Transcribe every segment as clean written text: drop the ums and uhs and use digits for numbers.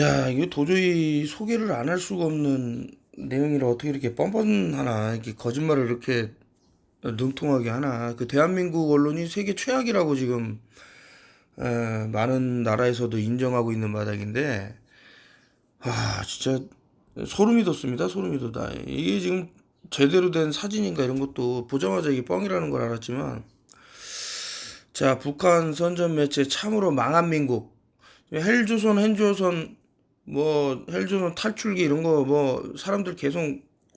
야, 이거 도저히 소개를 안 할 수가 없는 내용이라 어떻게 이렇게 뻔뻔하나, 이렇게 거짓말을 이렇게 능통하게 하나. 그 대한민국 언론이 세계 최악이라고 지금 많은 나라에서도 인정하고 있는 바닥인데, 진짜 소름이 돋습니다. 소름이 돋아. 이게 지금 제대로 된 사진인가 이런 것도 보자마자 이게 뻥이라는 걸 알았지만, 자, 북한 선전 매체 참으로 망한 민국. 헬조선, 헨조선, 뭐 헬조선 탈출기 이런 거 뭐 사람들 계속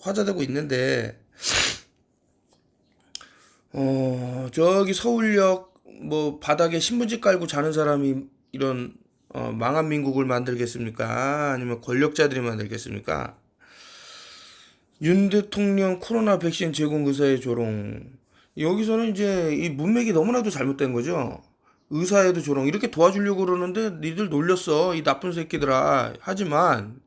화제되고 있는데, 저기 서울역 뭐 바닥에 신문지 깔고 자는 사람이 이런 망한 민국을 만들겠습니까? 아니면 권력자들이 만들겠습니까? 윤 대통령 코로나 백신 제공 의사의 조롱. 여기서는 이제 이 문맥이 너무나도 잘못된 거죠. 의사에도 조롱. 이렇게 도와주려고 그러는데 니들 놀렸어. 이 나쁜 새끼들아. 하지만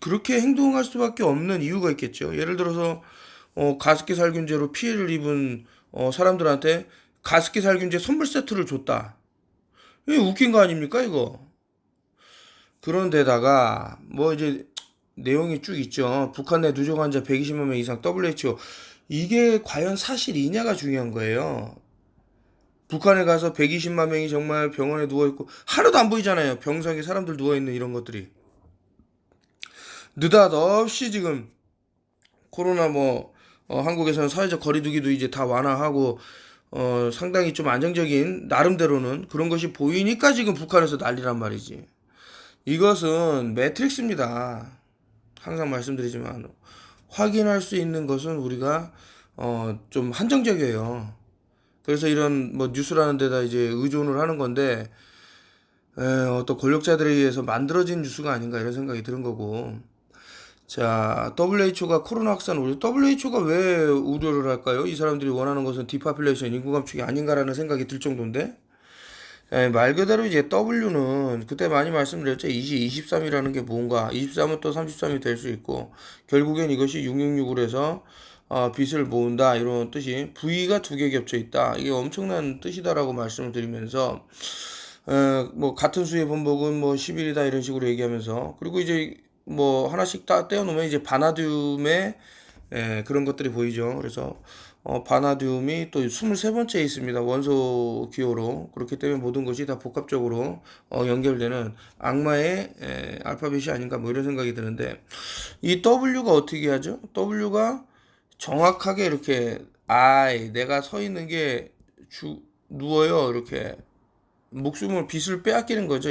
그렇게 행동할 수밖에 없는 이유가 있겠죠. 예를 들어서 가습기 살균제로 피해를 입은 사람들한테 가습기 살균제 선물 세트를 줬다. 이게 웃긴 거 아닙니까, 이거? 그런데다가 뭐 이제 내용이 쭉 있죠. 북한 내 누적 환자 120만 명 이상 WHO. 이게 과연 사실이냐가 중요한 거예요. 북한에 가서 120만 명이 정말 병원에 누워있고 하나도 안 보이잖아요. 병상에 사람들 누워있는 이런 것들이. 느닷없이 지금 코로나 뭐 한국에서는 사회적 거리두기도 이제 다 완화하고 상당히 좀 안정적인 나름대로는 그런 것이 보이니까 지금 북한에서 난리란 말이지. 이것은 매트릭스입니다. 항상 말씀드리지만 확인할 수 있는 것은 우리가 좀 한정적이에요. 그래서 이런 뭐 뉴스라는 데다 이제 의존을 하는 건데 어떤 권력자들에 의해서 만들어진 뉴스가 아닌가 이런 생각이 드는 거고. 자, WHO가 코로나 확산 우려. WHO가 왜 우려를 할까요? 이 사람들이 원하는 것은 디파퓰레이션, 인구 감축이 아닌가라는 생각이 들 정도인데. 말 그대로 이제 W는 그때 많이 말씀드렸죠. 23이라는 게 뭔가. 23은 또 33이 될 수 있고. 결국엔 이것이 666으로 해서 빚을 모은다 이런 뜻이 V가 두 개 겹쳐 있다. 이게 엄청난 뜻이다라고 말씀을 드리면서 뭐 같은 수의 번복은 뭐 10일이다 이런 식으로 얘기하면서 그리고 이제 뭐 하나씩 딱 떼어놓으면 이제 바나듐의 그런 것들이 보이죠. 그래서 바나듐이 또 23번째에 있습니다. 원소 기호로. 그렇기 때문에 모든 것이 다 복합적으로 연결되는 악마의 알파벳이 아닌가 뭐 이런 생각이 드는데 이 W가 어떻게 하죠? W가 정확하게 이렇게 내가 서 있는 게 누워요. 이렇게 목숨을 빚을 빼앗기는 거죠.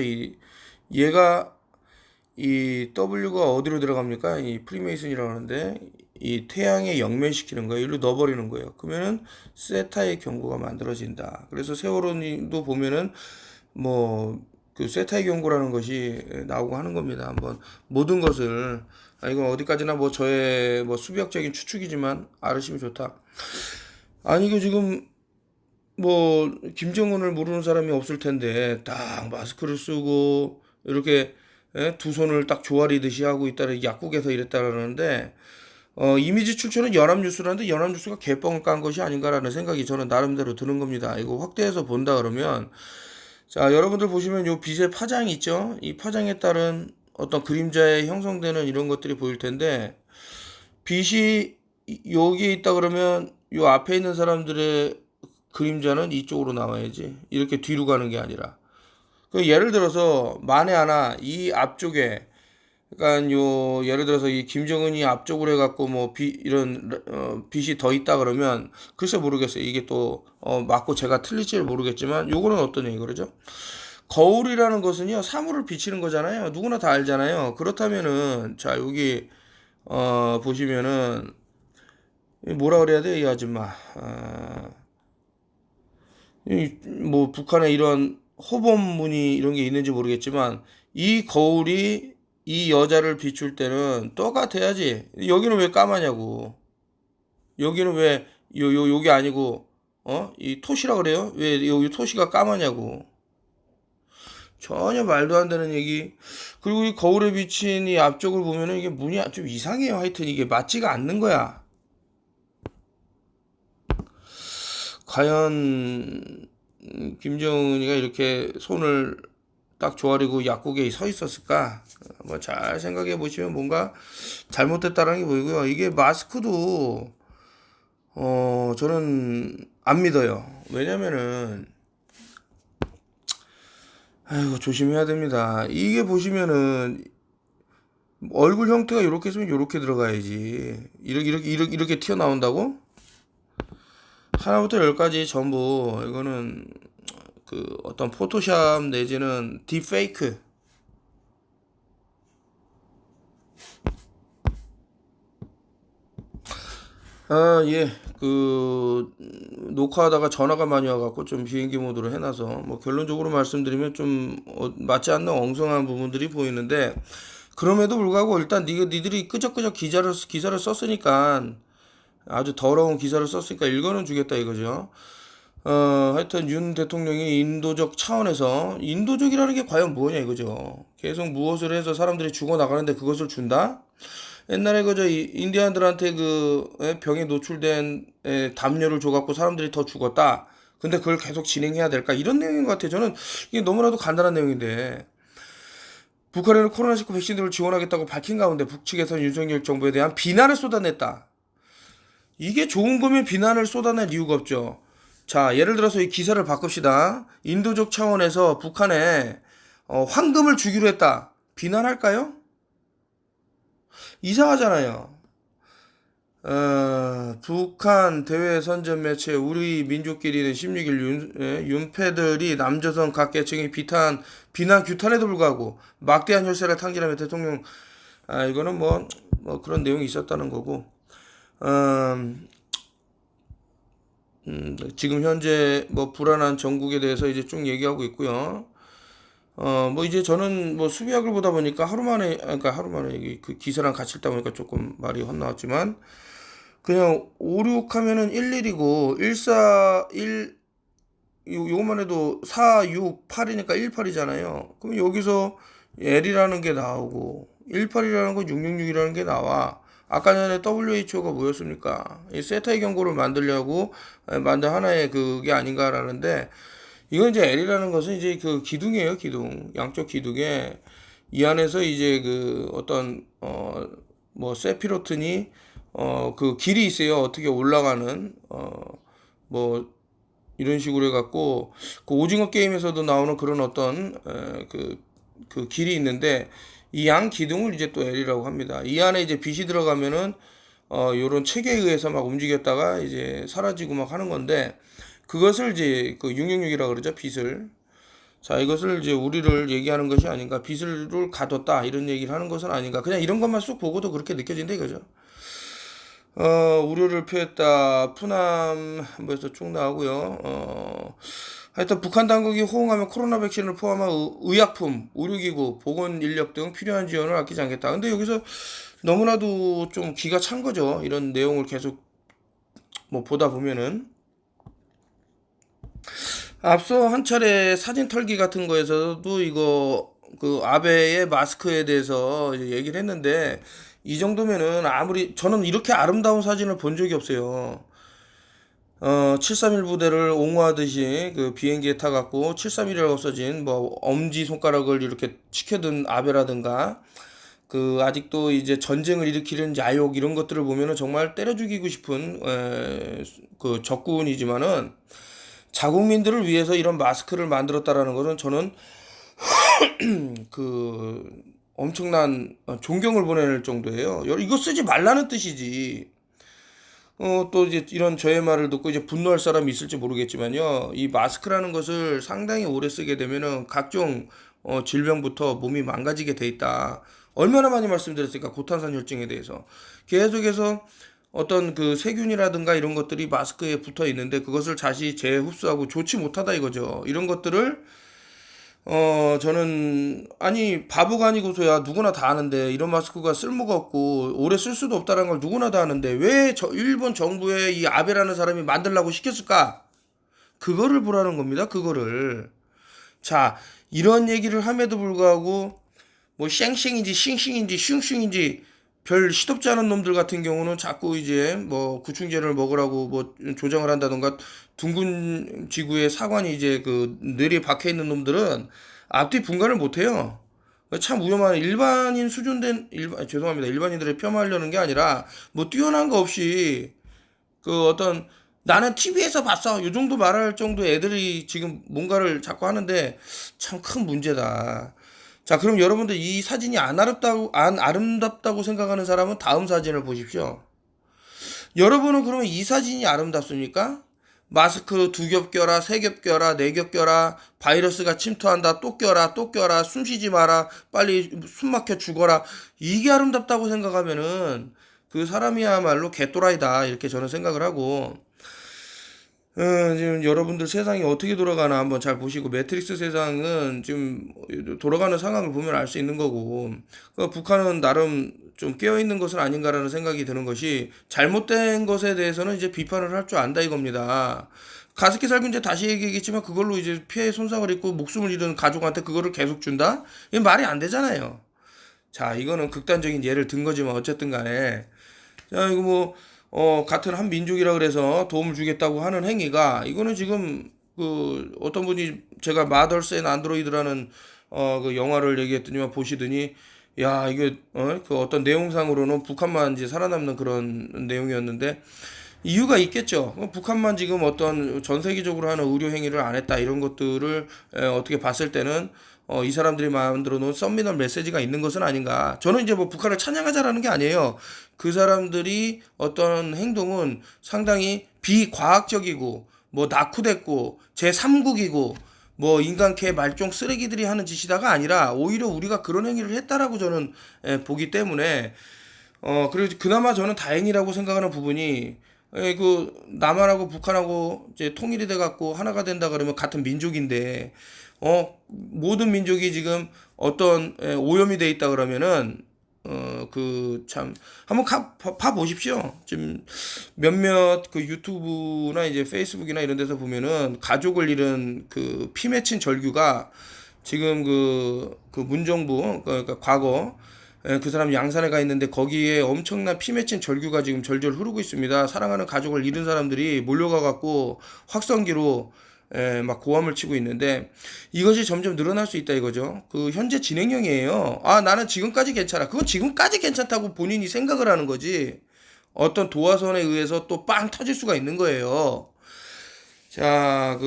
얘가 이 W가 어디로 들어갑니까? 이 프리메이슨이라고 하는데 이 태양에 영면시키는 거예요. 일로 넣어버리는 거예요. 그러면은 세타의 경고가 만들어진다. 그래서 세월호님도 보면은 뭐 그 세타의 경고라는 것이 나오고 하는 겁니다. 한번 모든 것을 이건 어디까지나 뭐 저의 뭐 수비학적인 추측이지만 알으시면 좋다. 아니 이거 지금 뭐 김정은을 모르는 사람이 없을 텐데 딱 마스크를 쓰고 이렇게 두 손을 딱 조아리듯이 하고 있다는 약국에서 이랬다 그러는데 이미지 출처는 연합뉴스라는데 연합뉴스가 개뻥을 깐 것이 아닌가라는 생각이 저는 나름대로 드는 겁니다. 이거 확대해서 본다 그러면 자 여러분들 보시면 요 빛의 파장이 있죠. 이 파장에 따른 어떤 그림자에 형성되는 이런 것들이 보일 텐데 빛이 여기에 있다 그러면 요 앞에 있는 사람들의 그림자는 이쪽으로 나와야지. 이렇게 뒤로 가는 게 아니라. 그 예를 들어서 만에 하나 이 앞쪽에 그러니까 요 예를 들어서 이 김정은이 앞쪽으로 해갖고 뭐 이런 빛이 더 있다 그러면 글쎄 모르겠어요. 이게 또 맞고 제가 틀릴지를 모르겠지만 요거는 어떤 얘기 그러죠? 거울이라는 것은요 사물을 비치는 거잖아요. 누구나 다 알잖아요. 그렇다면은 자 여기 보시면은 뭐라 그래야 돼 이 아줌마 뭐 북한에 이런 호범문이 이런 게 있는지 모르겠지만 이 거울이 이 여자를 비출 때는 똑같아야지. 여기는 왜 까마냐고. 여기는 왜 여기 아니고 이 토시라 그래요? 왜 여기 토시가 까마냐고. 전혀 말도 안 되는 얘기. 그리고 이 거울에 비친 이 앞쪽을 보면은 이게 문이 좀 이상해요. 하여튼 이게 맞지가 않는 거야. 과연 김정은이가 이렇게 손을 딱 조아리고 약국에 서 있었을까? 뭐 잘 생각해 보시면 뭔가 잘못됐다라는 게 보이고요. 이게 마스크도 저는 안 믿어요. 왜냐면은 아이고 조심해야 됩니다. 이게 보시면은 얼굴 형태가 이렇게 있으면 이렇게 들어가야지. 이렇게 튀어나온다고? 하나부터 열까지 전부 이거는 그 어떤 포토샵 내지는 딥페이크. 아, 예. 녹화하다가 전화가 많이 와갖고 좀 비행기 모드로 해놔서, 뭐, 결론적으로 말씀드리면 좀, 맞지 않는 엉성한 부분들이 보이는데, 그럼에도 불구하고 일단 니들이 끄적끄적 기사를 썼으니까, 아주 더러운 기사를 썼으니까 읽어는 주겠다 이거죠. 하여튼 윤 대통령이 인도적 차원에서, 인도적이라는 게 과연 뭐냐 이거죠. 계속 무엇을 해서 사람들이 죽어나가는데 그것을 준다? 옛날에 그저 인디안들한테 병에 노출된 담요를 줘갖고 사람들이 더 죽었다. 근데 그걸 계속 진행해야 될까? 이런 내용인 것 같아요. 저는 이게 너무나도 간단한 내용인데 북한에는 코로나19 백신들을 지원하겠다고 밝힌 가운데 북측에서는 윤석열 정부에 대한 비난을 쏟아냈다. 이게 좋은 거면 비난을 쏟아낼 이유가 없죠. 자, 예를 들어서 이 기사를 바꿉시다. 인도적 차원에서 북한에 황금을 주기로 했다. 비난할까요? 이상하잖아요. 북한 대외 선전 매체 우리 민족끼리는 16일 윤패들이 남조선 각 계층의 비난 규탄에도 불구하고 막대한 혈세를 탕진하며 대통령 이거는 뭐 그런 내용이 있었다는 거고 지금 현재 뭐 불안한 전국에 대해서 이제 쭉 얘기하고 있고요. 뭐 이제 저는 뭐 수비학을 보다 보니까 하루 만에 그 기사랑 같이 읽다 보니까 조금 말이 헛나왔지만 그냥 5, 6 하면은 11이고 1, 4, 1 요것만 해도 4, 6, 8이니까 18이잖아요. 그럼 여기서 L이라는 게 나오고 18이라는 건 666이라는 게 나와. 아까 전에 WHO가 뭐였습니까? 이 세타의 경고를 만들려고 만든 하나의 그게 아닌가라는데 이건 이제 L이라는 것은 이제 그 기둥이에요, 기둥. 양쪽 기둥에 이 안에서 이제 그 어떤 뭐 세피로트니 그 길이 있어요. 어떻게 올라가는 뭐 이런 식으로 해갖고 그 오징어 게임에서도 나오는 그런 어떤 그 길이 있는데 이 양 기둥을 이제 또 L이라고 합니다. 이 안에 이제 빛이 들어가면은 요런 체계에 의해서 막 움직였다가 이제 사라지고 막 하는 건데 그것을 이제 그 666이라고 그러죠. 빛을. 자, 이것을 이제 우리를 얘기하는 것이 아닌가. 빛을 가뒀다. 이런 얘기를 하는 것은 아닌가. 그냥 이런 것만 쑥 보고도 그렇게 느껴진다 이거죠. 우려를 표했다. 푸남 뭐에서 쭉 나오고요. 하여튼 북한 당국이 호응하면 코로나 백신을 포함한 의약품, 의료기구, 보건 인력 등 필요한 지원을 아끼지 않겠다. 근데 여기서 너무나도 좀 기가 찬 거죠. 이런 내용을 계속 뭐 보다 보면은 앞서 한 차례 사진 털기 같은 거에서도 이거 그 아베의 마스크에 대해서 이제 얘기를 했는데 이 정도면은 아무리 저는 이렇게 아름다운 사진을 본 적이 없어요. 731 부대를 옹호하듯이 그 비행기에 타갖고 731이라고 써진 뭐 엄지 손가락을 이렇게 치켜든 아베라든가 그 아직도 이제 전쟁을 일으키는 야욕 이런 것들을 보면은 정말 때려 죽이고 싶은 그 적군이지만은 자국민들을 위해서 이런 마스크를 만들었다라는 것은 저는 그 엄청난 존경을 보낼 정도예요. 이거 쓰지 말라는 뜻이지. 또 이제 이런 저의 말을 듣고 이제 분노할 사람이 있을지 모르겠지만요. 이 마스크라는 것을 상당히 오래 쓰게 되면은 각종 질병부터 몸이 망가지게 돼 있다. 얼마나 많이 말씀드렸을까? 고탄산 혈증에 대해서. 계속해서 어떤 그 세균이라든가 이런 것들이 마스크에 붙어 있는데 그것을 다시 재흡수하고 좋지 못하다 이거죠. 이런 것들을 저는 아니 바보가 아니고서야 누구나 다 아는데 이런 마스크가 쓸모가 없고 오래 쓸 수도 없다는 걸 누구나 다 아는데 왜 일본 정부에 이 아베라는 사람이 만들라고 시켰을까? 그거를 보라는 겁니다. 그거를. 자, 이런 얘기를 함에도 불구하고 뭐 쉥쉥인지 싱싱인지 슝슝인지 별 시덥지 않은 놈들 같은 경우는 자꾸 이제 뭐 구충제를 먹으라고 뭐 조장을 한다던가 둥근 지구에 사관이 이제 그 뇌리에 박혀 있는 놈들은 앞뒤 분간을 못해요. 참 위험한 일반인 수준된 죄송합니다. 일반인들을 폄하하려는 게 아니라 뭐 뛰어난 거 없이 그 어떤 나는 TV에서 봤어 요 정도 말할 정도 애들이 지금 뭔가를 자꾸 하는데 참 큰 문제다. 자, 그럼 여러분들 이 사진이 안 아름답다고 생각하는 사람은 다음 사진을 보십시오. 여러분은 그러면 이 사진이 아름답습니까? 마스크 두 겹 껴라, 세 겹 껴라, 네 겹 껴라, 바이러스가 침투한다, 또 껴라, 또 껴라, 숨 쉬지 마라, 빨리 숨 막혀 죽어라. 이게 아름답다고 생각하면은 그 사람이야말로 개또라이다. 이렇게 저는 생각을 하고, 지금 여러분들 세상이 어떻게 돌아가나 한번 잘 보시고, 매트릭스 세상은 지금 돌아가는 상황을 보면 알 수 있는 거고, 북한은 나름 좀 깨어있는 것은 아닌가라는 생각이 드는 것이, 잘못된 것에 대해서는 이제 비판을 할 줄 안다 이겁니다. 가습기 살균제 다시 얘기하겠지만 그걸로 이제 피해 손상을 입고 목숨을 잃은 가족한테 그거를 계속 준다? 이게 말이 안 되잖아요. 자, 이거는 극단적인 예를 든 거지만 어쨌든 간에, 자, 이거 뭐, 같은 한 민족이라 그래서 도움을 주겠다고 하는 행위가, 이거는 지금, 어떤 분이 제가 마더스 앤 안드로이드라는, 그 영화를 얘기했더니만 보시더니, 야, 이게, 그 어떤 내용상으로는 북한만 이제 살아남는 그런 내용이었는데, 이유가 있겠죠. 북한만 지금 어떤 전 세계적으로 하는 의료 행위를 안 했다 이런 것들을 어떻게 봤을 때는 이 사람들이 만들어 놓은 서미널 메시지가 있는 것은 아닌가. 저는 이제 뭐 북한을 찬양하자라는 게 아니에요. 그 사람들이 어떤 행동은 상당히 비과학적이고 뭐 낙후됐고 제3국이고 뭐 인간계 말종 쓰레기들이 하는 짓이다가 아니라 오히려 우리가 그런 행위를 했다라고 저는 보기 때문에 그리고 그나마 저는 다행이라고 생각하는 부분이 그 남한하고 북한하고 이제 통일이 돼 갖고 하나가 된다 그러면 같은 민족인데 모든 민족이 지금 어떤 오염이 돼 있다 그러면은 그 참 한번 봐 보십시오. 지금 몇몇 그 유튜브나 이제 페이스북이나 이런 데서 보면은 가족을 잃은 그 피 맺힌 절규가 지금 그 문정부 그러니까 과거 그 사람 양산에 가 있는데 거기에 엄청난 피 맺힌 절규가 지금 절절 흐르고 있습니다. 사랑하는 가족을 잃은 사람들이 몰려가 갖고 확성기로 막 고함을 치고 있는데 이것이 점점 늘어날 수 있다 이거죠. 그 현재 진행형이에요. 아, 나는 지금까지 괜찮아. 그건 지금까지 괜찮다고 본인이 생각을 하는 거지. 어떤 도화선에 의해서 또 빵 터질 수가 있는 거예요. 자,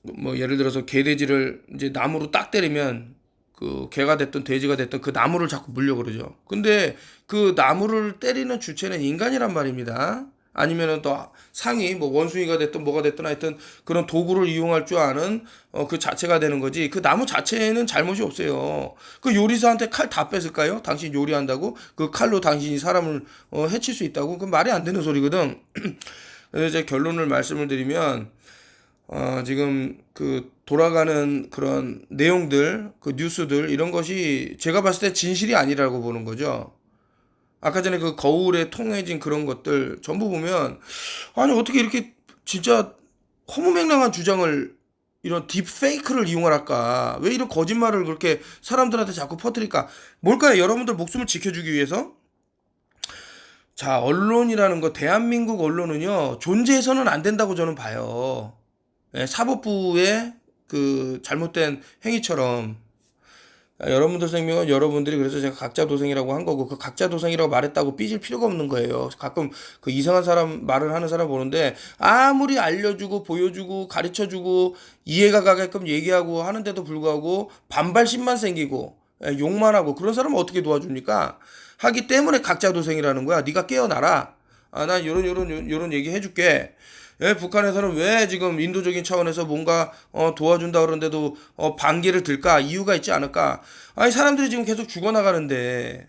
뭐 예를 들어서 개돼지를 이제 나무로 딱 때리면 그 개가 됐든 돼지가 됐든 그 나무를 자꾸 물려 그러죠. 근데 그 나무를 때리는 주체는 인간이란 말입니다. 아니면은 또 상이 뭐 원숭이가 됐든 뭐가 됐든 하여튼 그런 도구를 이용할 줄 아는 그 자체가 되는 거지. 그 나무 자체에는 잘못이 없어요. 그 요리사한테 칼 다 뺏을까요? 당신 요리한다고 그 칼로 당신이 사람을 해칠 수 있다고? 그 말이 안 되는 소리거든. 그래서 이제 결론을 말씀을 드리면 지금 그 돌아가는 그런 내용들, 그 뉴스들 이런 것이 제가 봤을 때 진실이 아니라고 보는 거죠. 아까 전에 그 거울에 통해진 그런 것들 전부 보면 아니 어떻게 이렇게 진짜 허무맹랑한 주장을 이런 딥페이크를 이용을 할까? 왜 이런 거짓말을 그렇게 사람들한테 자꾸 퍼뜨릴까? 뭘까요? 여러분들 목숨을 지켜주기 위해서? 자, 언론이라는 거, 대한민국 언론은요, 존재해서는 안 된다고 저는 봐요. 사법부의 그 잘못된 행위처럼 여러분들 생명은 여러분들이 그래서 제가 각자 도생이라고 한 거고 그 각자 도생이라고 말했다고 삐질 필요가 없는 거예요. 가끔 그 이상한 사람 말을 하는 사람 보는데 아무리 알려주고 보여주고 가르쳐주고 이해가 가게끔 얘기하고 하는데도 불구하고 반발심만 생기고 욕만 하고 그런 사람은 어떻게 도와줍니까? 하기 때문에 각자 도생이라는 거야. 네가 깨어나라. 난 요런 얘기 해줄게. 북한에서는 왜 지금 인도적인 차원에서 뭔가 도와준다 그러는데도 반기를 들까? 이유가 있지 않을까? 아니 사람들이 지금 계속 죽어나가는데